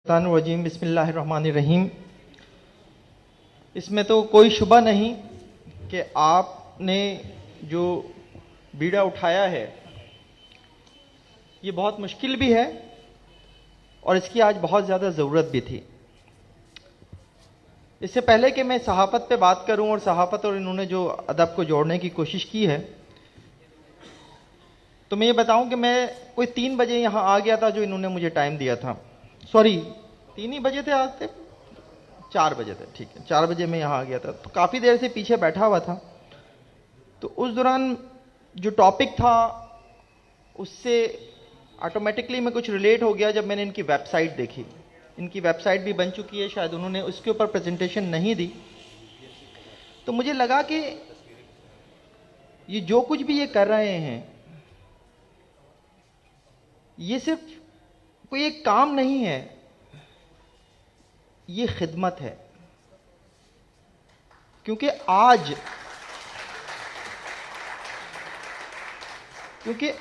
الشیطان الرجیم بسم اللہ الرحمن الرحیم۔ اس میں تو کوئی شبہ نہیں کہ آپ نے جو بیڑا اٹھایا ہے یہ بہت مشکل بھی ہے اور اس کی آج بہت زیادہ ضرورت بھی تھی۔ اس سے پہلے کہ میں صحافت پہ بات کروں اور صحافت اور انہوں نے جو ادب کو جوڑنے کی کوشش کی ہے، تو میں یہ بتاؤں کہ میں کوئی 3 بجے یہاں آ گیا تھا جو انہوں نے مجھے ٹائم دیا تھا۔ سوری 3 ہی بجے تھے، آج تھے 4 بجے تھے، ٹھیک ہے 4 بجے میں یہاں آ گیا تھا، تو کافی دیر سے پیچھے بیٹھا ہوا تھا۔ تو اس دوران جو ٹاپک تھا اس سے آٹومیٹکلی میں کچھ ریلیٹ ہو گیا جب میں نے ان کی ویب سائٹ دیکھی۔ ان کی ویب سائٹ بھی بن چکی ہے، شاید انہوں نے اس کے اوپر پریزنٹیشن نہیں دی، تو مجھے لگا کہ یہ جو کچھ بھی یہ کر رہے ہیں یہ صرف کوئی ایک کام نہیں ہے، یہ خدمت ہے۔ کیونکہ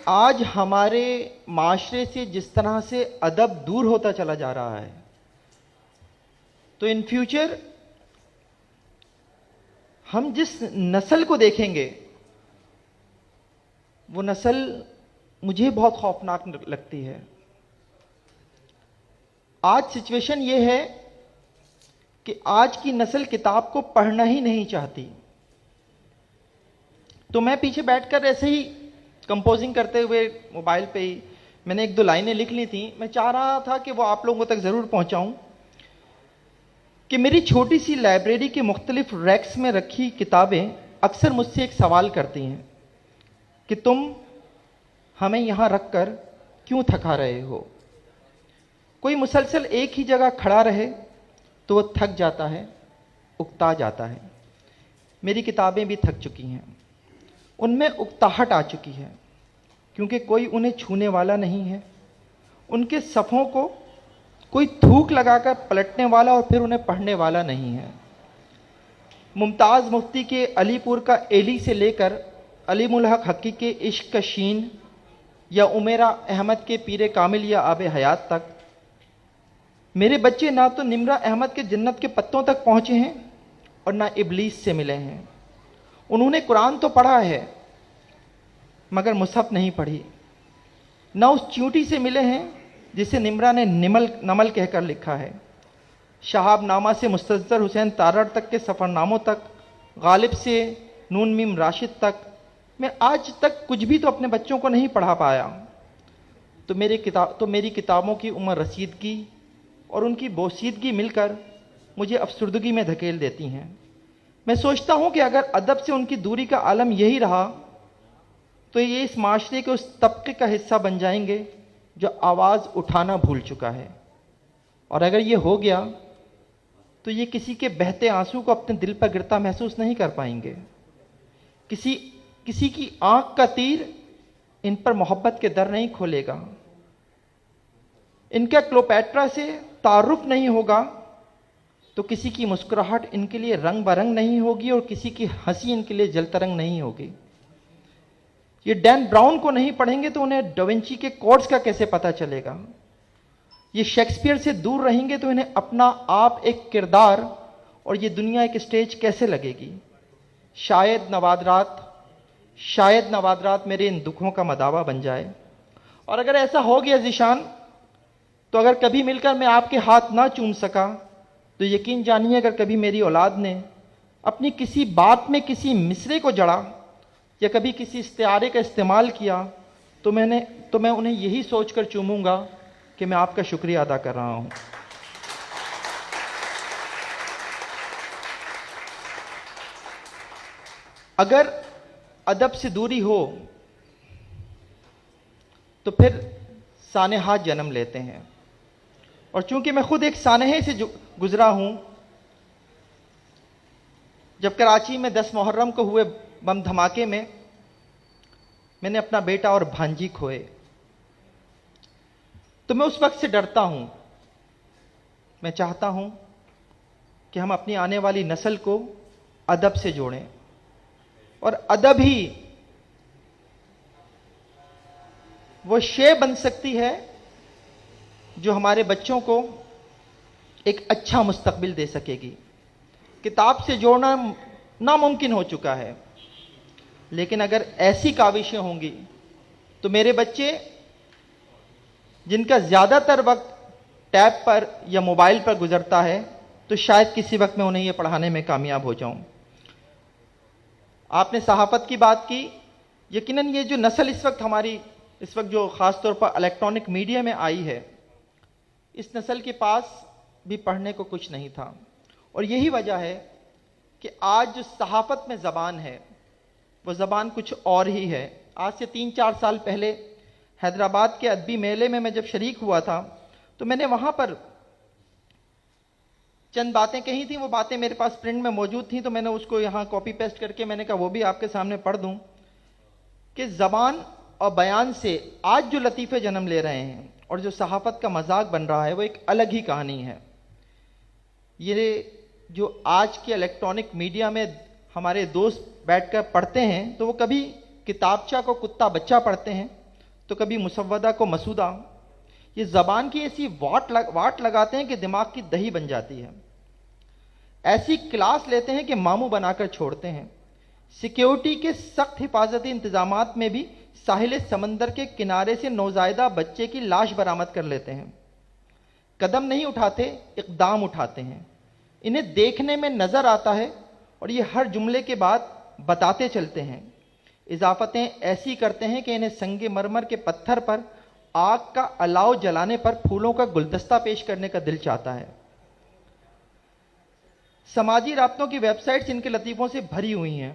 آج ہمارے معاشرے سے جس طرح سے ادب دور ہوتا چلا جا رہا ہے، تو ان فیوچر ہم جس نسل کو دیکھیں گے وہ نسل مجھے بہت خوفناک لگتی ہے۔ آج سچویشن یہ ہے کہ آج کی نسل کتاب کو پڑھنا ہی نہیں چاہتی۔ تو میں پیچھے بیٹھ کر ایسے ہی کمپوزنگ کرتے ہوئے موبائل پہ ہی میں نے 1-2 لائنیں لکھ لی تھیں۔ میں چاہ رہا تھا کہ وہ آپ لوگوں تک ضرور پہنچاؤں کہ میری چھوٹی سی لائبریری کے مختلف ریکس میں رکھی کتابیں اکثر مجھ سے ایک سوال کرتی ہیں کہ تم ہمیں یہاں رکھ کر کیوں تھکا رہے ہو؟ کوئی مسلسل ایک ہی جگہ کھڑا رہے تو وہ تھک جاتا ہے، اکتا جاتا ہے۔ میری کتابیں بھی تھک چکی ہیں، ان میں اکتاہٹ آ چکی ہے، کیونکہ کوئی انہیں چھونے والا نہیں ہے۔ ان کے صفحوں کو کوئی تھوک لگا کر پلٹنے والا اور پھر انہیں پڑھنے والا نہیں ہے۔ ممتاز مفتی کے علی پور کا ایلی سے لے کر علیم الحق حقی کے عشق کا شین، یا عمیرہ احمد کے پیر کامل یا آب حیات تک، میرے بچے نہ تو نمرہ احمد کے جنت کے پتوں تک پہنچے ہیں اور نہ ابلیس سے ملے ہیں۔ انہوں نے قرآن تو پڑھا ہے مگر مصحف نہیں پڑھی، نہ اس چیونٹی سے ملے ہیں جسے نمرہ نے نمل کہہ کر لکھا ہے۔ شہاب نامہ سے مستظر حسین تارڑ تک کے سفر ناموں تک، غالب سے نون میم راشد تک، میں آج تک کچھ بھی تو اپنے بچوں کو نہیں پڑھا پایا۔ تو میری کتابوں کی عمر رسیدگی اور ان کی بوسیدگی مل کر مجھے افسردگی میں دھکیل دیتی ہیں۔ میں سوچتا ہوں کہ اگر ادب سے ان کی دوری کا عالم یہی رہا تو یہ اس معاشرے کے اس طبقے کا حصہ بن جائیں گے جو آواز اٹھانا بھول چکا ہے، اور اگر یہ ہو گیا تو یہ کسی کے بہتے آنسو کو اپنے دل پر گرتا محسوس نہیں کر پائیں گے۔ کسی کی آنکھ کا تیر ان پر محبت کے در نہیں کھولے گا، ان کا کلوپیٹرا سے تعارف نہیں ہوگا تو کسی کی مسکراہٹ ان کے لیے رنگ برنگ نہیں ہوگی اور کسی کی ہنسی ان کے لیے جل ترنگ نہیں ہوگی۔ یہ ڈین براؤن کو نہیں پڑھیں گے تو انہیں ڈاونچی کے کوڈز کا کیسے پتہ چلے گا؟ یہ شیکسپیئر سے دور رہیں گے تو انہیں اپنا آپ ایک کردار اور یہ دنیا ایک اسٹیج کیسے لگے گی؟ شاید نوادرات میرے ان دکھوں کا مداوا بن جائے، اور اگر ایسا ہو گیا ذیشان تو اگر کبھی مل کر میں آپ کے ہاتھ نہ چوم سکا تو یقین جانیے اگر کبھی میری اولاد نے اپنی کسی بات میں کسی مصرے کو جڑا یا کبھی کسی استعارے کا استعمال کیا تو میں انہیں یہی سوچ کر چوموں گا کہ میں آپ کا شکریہ ادا کر رہا ہوں۔ اگر ادب سے دوری ہو تو پھر سانحات جنم لیتے ہیں، اور چونکہ میں خود ایک سانحے سے گزرا ہوں، جب کراچی میں 10 محرم کو ہوئے بم دھماکے میں میں نے اپنا بیٹا اور بھانجی کھوئے، تو میں اس وقت سے ڈرتا ہوں۔ میں چاہتا ہوں کہ ہم اپنی آنے والی نسل کو ادب سے جوڑیں، اور ادب ہی وہ شے بن سکتی ہے جو ہمارے بچوں کو ایک اچھا مستقبل دے سکے گی. کتاب سے جوڑنا ناممکن ہو چکا ہے، لیکن اگر ایسی کاوشیں ہوں گی تو میرے بچے جن کا زیادہ تر وقت ٹیب پر یا موبائل پر گزرتا ہے، تو شاید کسی وقت میں انہیں یہ پڑھانے میں کامیاب ہو جاؤں. آپ نے صحافت کی بات کی. یقیناً یہ جو نسل اس وقت جو خاص طور پر الیکٹرانک میڈیا میں آئی ہے، اس نسل کے پاس بھی پڑھنے کو کچھ نہیں تھا. اور یہی وجہ ہے کہ آج جو صحافت میں زبان ہے وہ زبان کچھ اور ہی ہے. آج سے 3-4 سال پہلے حیدرآباد کے ادبی میلے میں جب شریک ہوا تھا تو میں نے وہاں پر چند باتیں کہی تھیں. وہ باتیں میرے پاس پرنٹ میں موجود تھیں، تو میں نے اس کو یہاں کاپی پیسٹ کر کے میں نے کہا وہ بھی آپ کے سامنے پڑھ دوں کہ زبان اور بیان سے آج جو لطیفے جنم لے رہے ہیں اور جو صحافت کا مذاق بن رہا ہے وہ ایک الگ ہی کہانی ہے. یہ جو آج کے الیکٹرانک میڈیا میں ہمارے دوست بیٹھ کر پڑھتے ہیں تو وہ کبھی کتابچہ کو کتا بچہ پڑھتے ہیں تو کبھی مسودہ کو مسودہ. یہ زبان کی ایسی واٹ لگاتے ہیں کہ دماغ کی دہی بن جاتی ہے. ایسی کلاس لیتے ہیں کہ ماموں بنا کر چھوڑتے ہیں. سیکیورٹی کے سخت حفاظتی انتظامات میں بھی ساحل سمندر کے کنارے سے نوزائیدہ بچے کی لاش برآمد کر لیتے ہیں. قدم نہیں اٹھاتے، اقدام اٹھاتے ہیں. انہیں دیکھنے میں نظر آتا ہے اور یہ ہر جملے کے بعد بتاتے چلتے ہیں. اضافتیں ایسی کرتے ہیں کہ انہیں سنگ مرمر کے پتھر پر آگ کا الاؤ جلانے پر پھولوں کا گلدستہ پیش کرنے کا دل چاہتا ہے. سماجی رابطوں کی ویب سائٹس ان کے لطیفوں سے بھری ہوئی ہیں،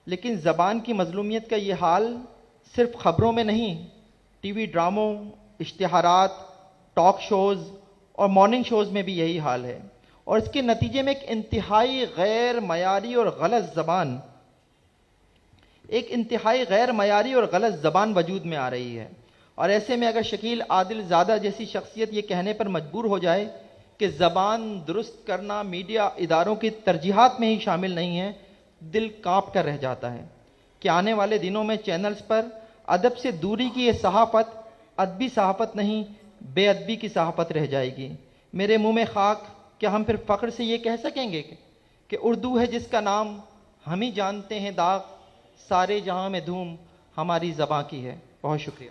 لیکن زبان کی مظلومیت کا یہ حال صرف خبروں میں نہیں، ٹی وی ڈراموں، اشتہارات، ٹاک شوز اور مارننگ شوز میں بھی یہی حال ہے. اور اس کے نتیجے میں ایک انتہائی غیر معیاری اور غلط زبان وجود میں آ رہی ہے. اور ایسے میں اگر شکیل عادل زادہ جیسی شخصیت یہ کہنے پر مجبور ہو جائے کہ زبان درست کرنا میڈیا اداروں کی ترجیحات میں ہی شامل نہیں ہے، دل کانپ کر رہ جاتا ہے کہ آنے والے دنوں میں چینلز پر ادب سے دوری کی یہ صحافت ادبی صحافت نہیں، بے ادبی کی صحافت رہ جائے گی. میرے منہ میں خاک، کیا ہم پھر فخر سے یہ کہہ سکیں گے کہ اردو ہے جس کا نام ہم ہی جانتے ہیں داغ، سارے جہاں میں دھوم ہماری زباں کی ہے. بہت شکریہ.